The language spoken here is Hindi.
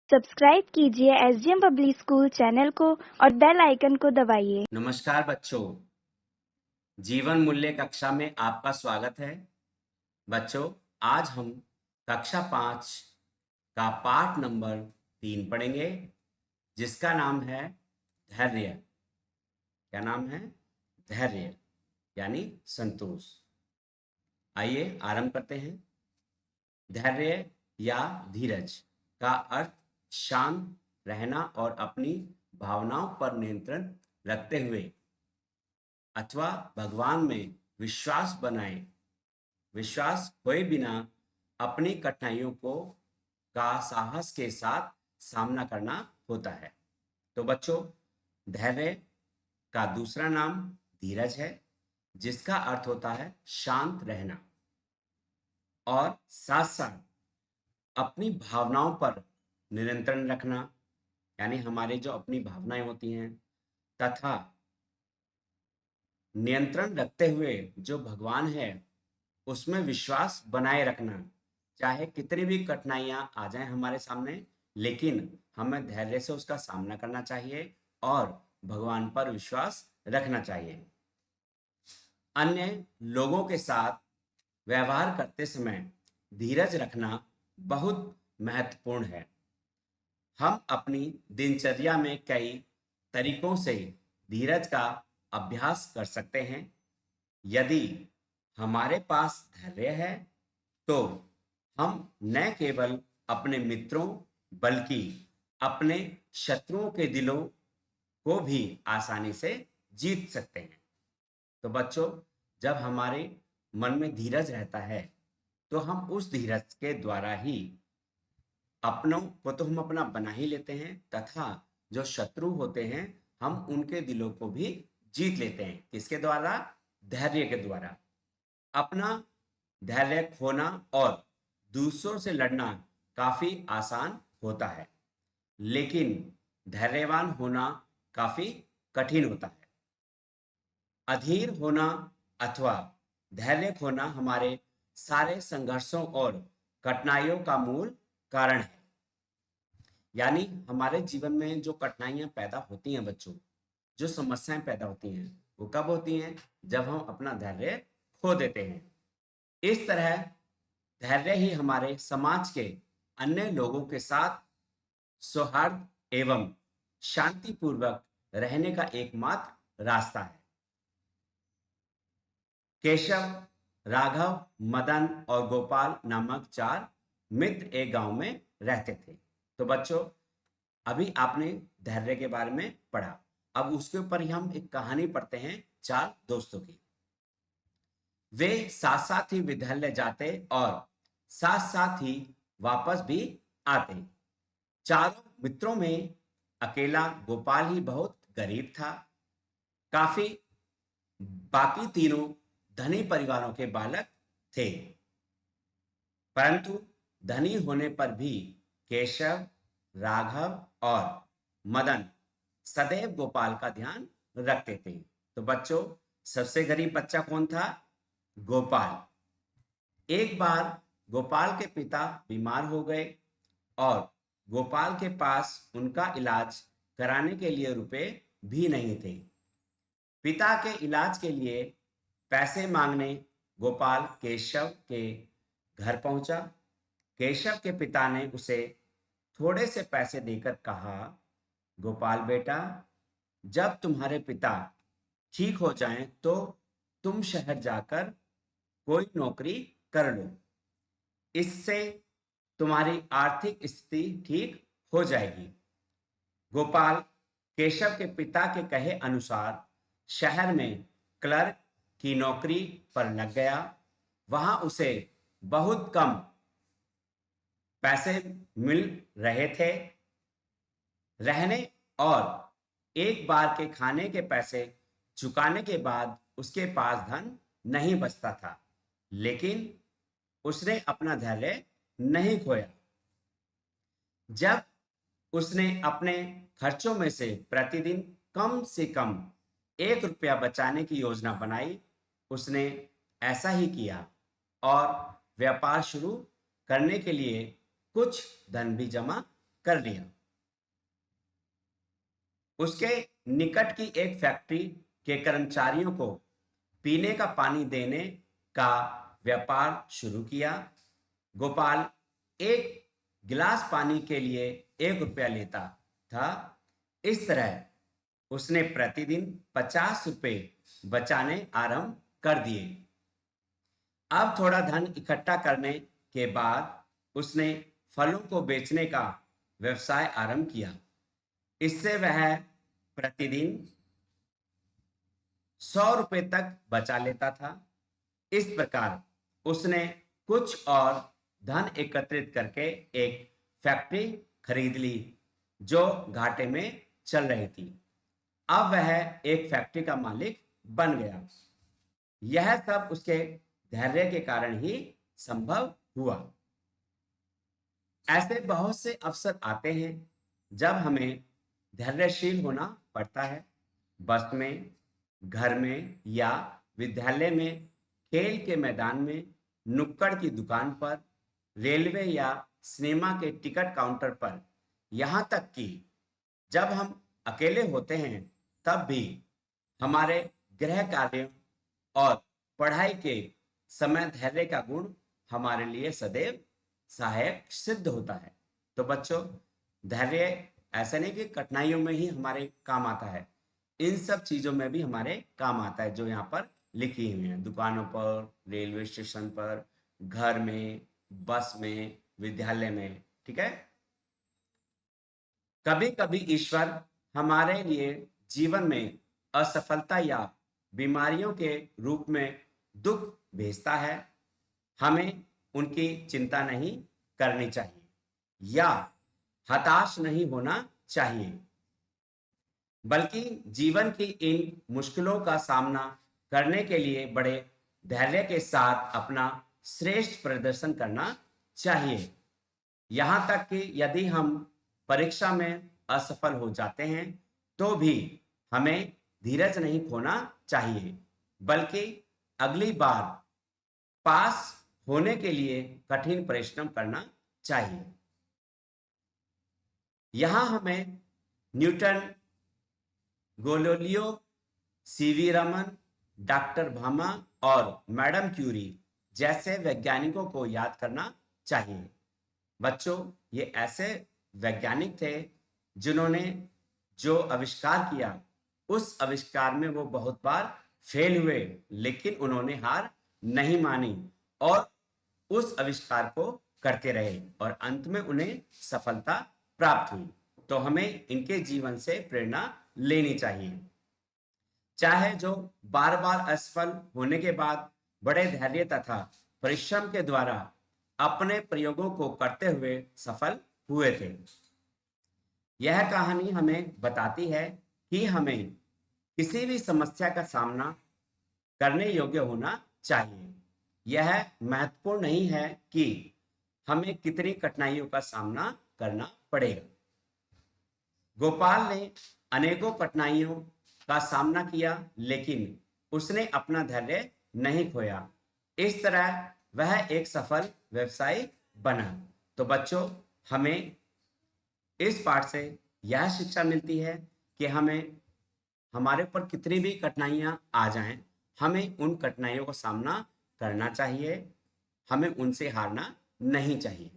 सब्सक्राइब कीजिए एसडीएम पब्लिक स्कूल चैनल को और बेल आइकन को दबाइए। नमस्कार बच्चों, जीवन मूल्य कक्षा में आपका स्वागत है। बच्चों, आज हम कक्षा 5 का पाठ नंबर 3 पढ़ेंगे, जिसका नाम है धैर्य। क्या नाम है? धैर्य यानी संतोष। आइए आरंभ करते हैं। धैर्य या धीरज का अर्थ शांत रहना और अपनी भावनाओं पर नियंत्रण रखते हुए अथवा भगवान में विश्वास खोए बिना अपनी कठिनाइयों को का साहस के साथ सामना करना होता है। तो बच्चों, धैर्य का दूसरा नाम धीरज है, जिसका अर्थ होता है शांत रहना और साथ साथ अपनी भावनाओं पर नियंत्रण रखना, यानी हमारे जो अपनी भावनाएं होती हैं तथा नियंत्रण रखते हुए जो भगवान है उसमें विश्वास बनाए रखना। चाहे कितनी भी कठिनाइयां आ जाएं हमारे सामने, लेकिन हमें धैर्य से उसका सामना करना चाहिए और भगवान पर विश्वास रखना चाहिए। अन्य लोगों के साथ व्यवहार करते समय धीरज रखना बहुत महत्वपूर्ण है। हम अपनी दिनचर्या में कई तरीकों से धीरज का अभ्यास कर सकते हैं। यदि हमारे पास धैर्य है तो हम न केवल अपने मित्रों बल्कि अपने शत्रुओं के दिलों को भी आसानी से जीत सकते हैं। तो बच्चों, जब हमारे मन में धीरज रहता है तो हम उस धीरज के द्वारा ही अपनों को तो हम अपना बना ही लेते हैं तथा जो शत्रु होते हैं हम उनके दिलों को भी जीत लेते हैं। किसके द्वारा? धैर्य के द्वारा। अपना धैर्य खोना और दूसरों से लड़ना काफी आसान होता है, लेकिन धैर्यवान होना काफी कठिन होता है। अधीर होना अथवा धैर्य खोना हमारे सारे संघर्षों और कठिनाइयों का मूल कारण है। यानी हमारे जीवन में जो कठिनाइयां पैदा होती हैं बच्चों, जो समस्याएं पैदा होती हैं, वो कब होती हैं? जब हम अपना धैर्य खो देते हैं। इस तरह धैर्य ही हमारे समाज के अन्य लोगों के साथ सौहार्द एवं शांतिपूर्वक रहने का एकमात्र रास्ता है। केशव, राघव, मदन और गोपाल नामक 4 मित्र एक गांव में रहते थे। तो बच्चों, अभी आपने धैर्य के बारे में पढ़ा। अब उसके ऊपर ही हम एक कहानी पढ़ते हैं 4 दोस्तों की। वे साथ साथ ही विद्यालय जाते और साथ साथ ही वापस भी आते। चारों मित्रों में अकेला गोपाल ही बहुत गरीब था। काफी बाकी तीनों धनी परिवारों के बालक थे, परंतु धनी होने पर भी केशव, राघव और मदन सदैव गोपाल का ध्यान रखते थे। तो बच्चों, सबसे गरीब बच्चा कौन था? गोपाल। एक बार गोपाल के पिता बीमार हो गए और गोपाल के पास उनका इलाज कराने के लिए रुपए भी नहीं थे। पिता के इलाज के लिए पैसे मांगने गोपाल केशव के घर पहुंचा। केशव के पिता ने उसे थोड़े से पैसे देकर कहा, गोपाल बेटा, जब तुम्हारे पिता ठीक हो जाएं तो तुम शहर जाकर कोई नौकरी कर लो। इससे तुम्हारी आर्थिक स्थिति ठीक हो जाएगी। गोपाल केशव के पिता के कहे अनुसार शहर में क्लर्क की नौकरी पर लग गया। वहां उसे बहुत कम पैसे मिल रहे थे। रहने और एक बार के खाने के पैसे चुकाने के बाद उसके पास धन नहीं बचता था, लेकिन उसने अपना धैर्य नहीं खोया। जब उसने अपने खर्चों में से प्रतिदिन कम से कम 1 रुपया बचाने की योजना बनाई, उसने ऐसा ही किया और व्यापार शुरू करने के लिए कुछ धन भी जमा कर लिया। उसके निकट की एक फैक्ट्री के कर्मचारियों को पीने का पानी देने का व्यापार शुरू किया। गोपाल एक गिलास पानी के लिए 1 रुपया लेता था। इस तरह उसने प्रतिदिन 50 रुपए बचाने आरंभ कर दिए। अब थोड़ा धन इकट्ठा करने के बाद उसने फलों को बेचने का व्यवसाय आरंभ किया। इससे वह प्रतिदिन 100 रुपए तक बचा लेता था। इस प्रकार उसने कुछ और धन एकत्रित करके एक फैक्ट्री खरीद ली जो घाटे में चल रही थी। अब वह एक फैक्ट्री का मालिक बन गया। यह सब उसके धैर्य के कारण ही संभव हुआ। ऐसे बहुत से अवसर आते हैं जब हमें धैर्यशील होना पड़ता है। बस में, घर में या विद्यालय में, खेल के मैदान में, नुक्कड़ की दुकान पर, रेलवे या सिनेमा के टिकट काउंटर पर, यहाँ तक कि जब हम अकेले होते हैं तब भी हमारे गृह कार्यों और पढ़ाई के समय धैर्य का गुण हमारे लिए सदैव सहायक सिद्ध होता है। तो बच्चों, धैर्य ऐसा नहीं कि कठिनाइयों में ही हमारे काम आता है, इन सब चीजों में भी हमारे काम आता है जो यहाँ पर लिखी हुई है। दुकानों पर, रेलवे स्टेशन पर, घर में, बस में, विद्यालय में। ठीक है। कभी कभी ईश्वर हमारे लिए जीवन में असफलता या बीमारियों के रूप में दुख भेजता है। हमें उनकी चिंता नहीं करनी चाहिए या हताश नहीं होना चाहिए, बल्कि जीवन की इन मुश्किलों का सामना करने के लिए बड़े धैर्य के साथ अपना श्रेष्ठ प्रदर्शन करना चाहिए। यहाँ तक कि यदि हम परीक्षा में असफल हो जाते हैं तो भी हमें धीरज नहीं खोना चाहिए, बल्कि अगली बार पास होने के लिए कठिन परिश्रम करना चाहिए। यहाँ हमें Newton, Galileo, CV Raman, doctor Bhama और मैडम क्यूरी जैसे वैज्ञानिकों को याद करना चाहिए। बच्चों, ये ऐसे वैज्ञानिक थे जिन्होंने जो आविष्कार किया उस आविष्कार में वो बहुत बार फेल हुए, लेकिन उन्होंने हार नहीं मानी और उस आविष्कार को करते रहे और अंत में उन्हें सफलता प्राप्त हुई। तो हमें इनके जीवन से प्रेरणा लेनी चाहिए। चाहे जो बार बार असफल होने के बाद बड़े धैर्य तथा परिश्रम के द्वारा अपने प्रयोगों को करते हुए सफल हुए थे। यह कहानी हमें बताती है कि हमें किसी भी समस्या का सामना करने योग्य होना चाहिए। यह महत्वपूर्ण नहीं है कि हमें कितनी कठिनाइयों का सामना करना पड़ेगा। गोपाल ने अनेकों कठिनाइयों का सामना किया, लेकिन उसने अपना धैर्य नहीं खोया। इस तरह वह एक सफल व्यवसायी बना। तो बच्चों, हमें इस पाठ से यह शिक्षा मिलती है कि हमें हमारे ऊपर कितनी भी कठिनाइयां आ जाएं, हमें उन कठिनाइयों का सामना करना चाहिए, हमें उनसे हारना नहीं चाहिए।